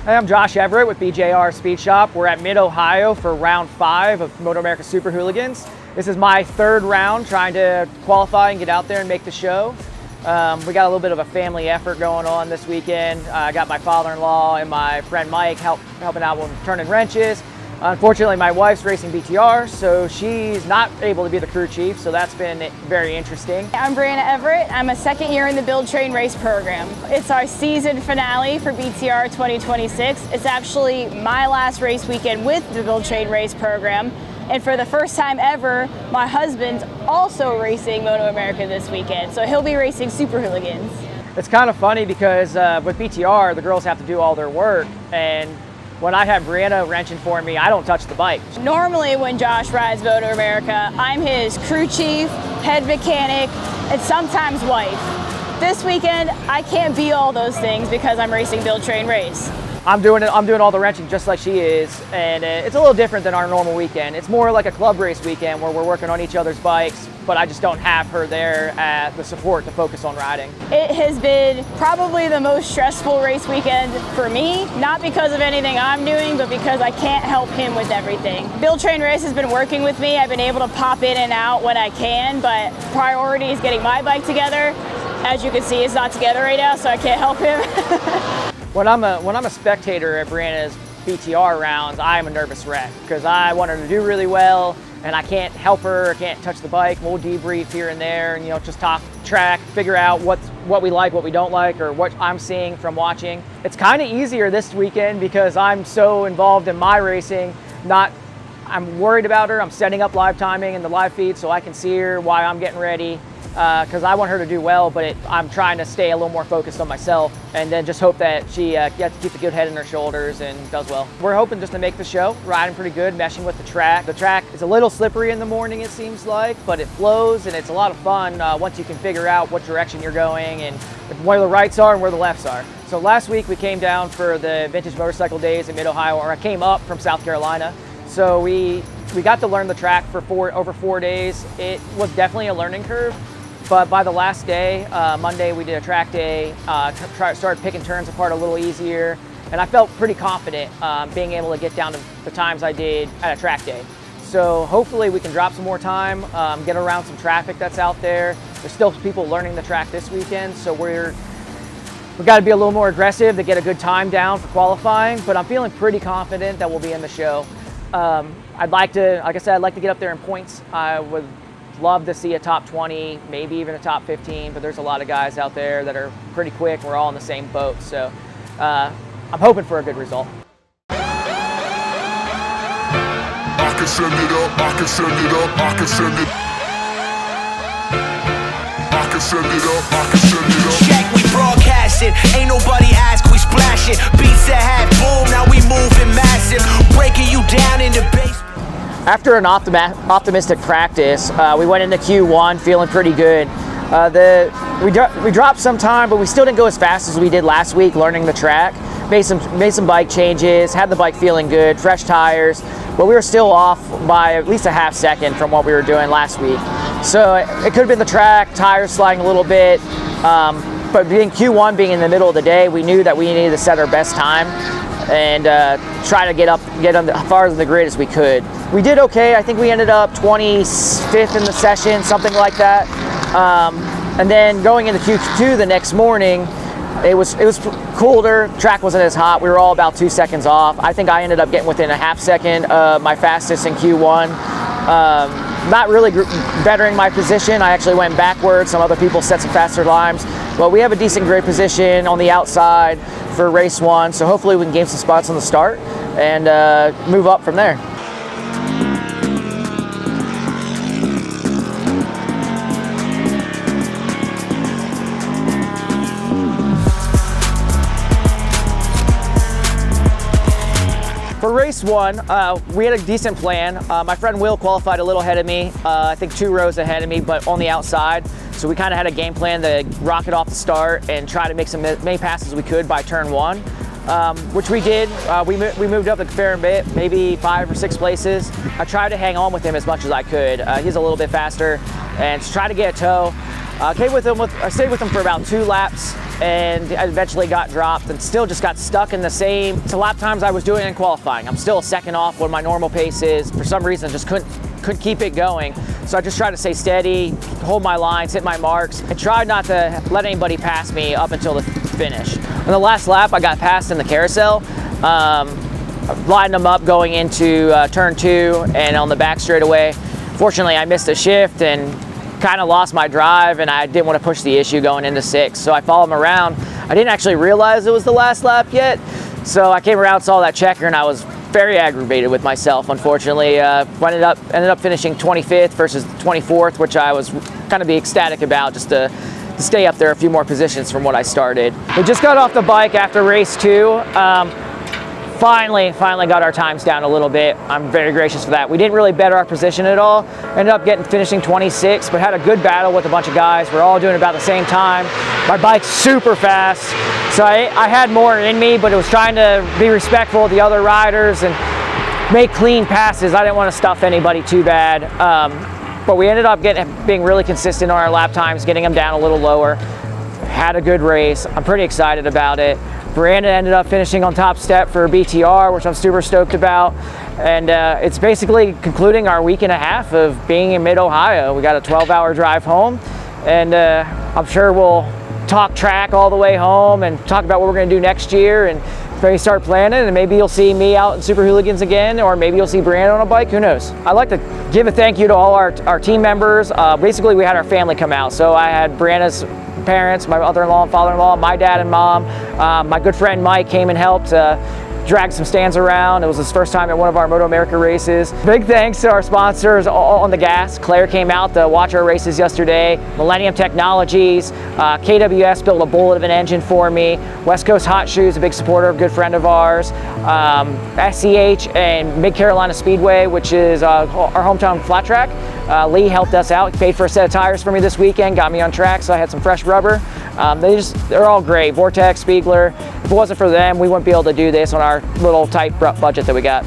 Hey, I'm Josh Everett with BJR Speedshop. We're at Mid-Ohio for round 5 of MotoAmerica Super Hooligans. This is my 3rd round trying to qualify and get out there and make the show. We got a little bit of a family effort going on this weekend. I got my father-in-law and my friend Mike helping out with turning wrenches. Unfortunately, my wife's racing BTR, so she's not able to be the crew chief, so that's been very interesting. I'm Bryanna Everett. I'm a 2nd year in the Build Train Race program. It's our season finale for BTR 2026. It's actually my last race weekend with the Build Train Race program. And for the first time ever, my husband's also racing MotoAmerica this weekend, so he'll be racing Super Hooligans. It's kind of funny because with BTR, the girls have to do all their work, and when I have Bryanna wrenching for me, I don't touch the bike. Normally when Josh rides MotoAmerica, I'm his crew chief, head mechanic, and sometimes wife. This weekend, I can't be all those things because I'm racing Build Train Race. I'm doing all the wrenching just like she is, and it's a little different than our normal weekend. It's more like a club race weekend where we're working on each other's bikes, but I just don't have her there at the support to focus on riding. It has been probably the most stressful race weekend for me, not because of anything I'm doing, but because I can't help him with everything. Build Train Race has been working with me. I've been able to pop in and out when I can, but priority is getting my bike together. As you can see, it's not together right now, so I can't help him. When I'm a spectator at Bryanna's BTR rounds, I'm a nervous wreck because I want her to do really well, and I can't help her, I can't touch the bike. We'll debrief here and there, and just talk track, figure out what we like, what we don't like, or what I'm seeing from watching. It's kind of easier this weekend because I'm so involved in my racing. I'm worried about her. I'm setting up live timing in the live feed so I can see her while I'm getting ready. Because I want her to do well, but I'm trying to stay a little more focused on myself and then just hope that she gets to keep a good head in her shoulders and does well. We're hoping just to make the show, riding pretty good, meshing with the track. The track is a little slippery in the morning, it seems like, but it flows and it's a lot of fun once you can figure out what direction you're going and where the rights are and where the lefts are. So last week we came down for the Vintage Motorcycle Days in Mid-Ohio, or I came up from South Carolina. So we got to learn the track for over 4 days. It was definitely a learning curve. But by the last day, Monday, we did a track day, started picking turns apart a little easier, and I felt pretty confident being able to get down to the times I did at a track day. So hopefully we can drop some more time, get around some traffic that's out there. There's still people learning the track this weekend, so we've got to be a little more aggressive to get a good time down for qualifying, but I'm feeling pretty confident that we'll be in the show. Like I said, I'd like to get up there in points. I would love to see a top 20, maybe even a top 15, but there's a lot of guys out there that are pretty quick. We're all in the same boat, so I'm hoping for a good result. I can send it up, I can send it up, I can send it. I can send it up, I can send it up. Check, we broadcasting, ain't nobody ask, we splashing. Beats that had boom, now we moving massive, breaking you down in the basement. After an optimistic practice, we went into Q1 feeling pretty good. We dropped some time, but we still didn't go as fast as we did last week learning the track. Made some bike changes, had the bike feeling good, fresh tires, but we were still off by at least a half second from what we were doing last week. So it could have been the track, tires sliding a little bit, but Q1 being in the middle of the day, we knew that we needed to set our best time and try to get as far as the grid as we could. We did okay. I think we ended up 25th in the session, something like that. And then going into Q2 the next morning, it was colder. Track wasn't as hot. We were all about 2 seconds off. I think I ended up getting within a half second of my fastest in Q1. Not really bettering my position. I actually went backwards. Some other people set some faster times. But we have a decent grid position on the outside for race 1, so hopefully we can gain some spots on the start and move up from there. For race 1, we had a decent plan. My friend Will qualified a little ahead of me, I think 2 rows ahead of me, but on the outside. So we kind of had a game plan to rocket off the start and try to make as many passes as we could by turn 1, which we did. We moved up a fair bit, maybe 5 or 6 places. I tried to hang on with him as much as I could. He's a little bit faster, and to try to get a tow. I stayed with him for about 2 laps. and I eventually got dropped and still just got stuck in the same lap times I was doing in qualifying. I'm still a second off what my normal pace is. For some reason, just couldn't keep it going. So I just tried to stay steady, hold my lines, hit my marks, and tried not to let anybody pass me up until the finish. On the last lap, I got passed in the carousel. Lined them up going into turn 2 and on the back straightaway. Fortunately, I missed a shift and kind of lost my drive, and I didn't want to push the issue going into 6. So I followed him around. I didn't actually realize it was the last lap yet. So I came around, saw that checker, and I was very aggravated with myself, unfortunately. Ended up finishing 25th versus 24th, which I was kind of ecstatic about, just to stay up there a few more positions from what I started. We just got off the bike after race 2. Finally got our times down a little bit. I'm very gracious for that. We didn't really better our position at all. Ended up finishing 26, but had a good battle with a bunch of guys. We're all doing about the same time. My bike's super fast, so I had more in me, but it was trying to be respectful of the other riders and make clean passes. I didn't want to stuff anybody too bad. But we ended up being really consistent on our lap times, getting them down a little lower. Had a good race. I'm pretty excited about it. Bryanna ended up finishing on top step for BTR, which I'm super stoked about. And it's basically concluding our week and a half of being in mid-Ohio. We got a 12-hour drive home, and I'm sure we'll talk track all the way home and talk about what we're going to do next year and maybe start planning, and maybe you'll see me out in Super Hooligans again, or maybe you'll see Bryanna on a bike, who knows. I'd like to give a thank you to all our team members. Basically, we had our family come out. So I had Bryanna's parents, my mother-in-law and father-in-law, my dad and mom. My good friend Mike came and helped drag some stands around. It was his first time at one of our MotoAmerica races. Big thanks to our sponsors on the gas. Claire came out to watch our races yesterday. Millennium Technologies, KWS built a bullet of an engine for me. West Coast Hot Shoes, a big supporter, a good friend of ours. SCH and Mid Carolina Speedway, which is our hometown flat track. Lee helped us out, paid for a set of tires for me this weekend, got me on track, so I had some fresh rubber. They're all great. Vortex, Spiegler. If it wasn't for them, we wouldn't be able to do this on our little tight budget that we got.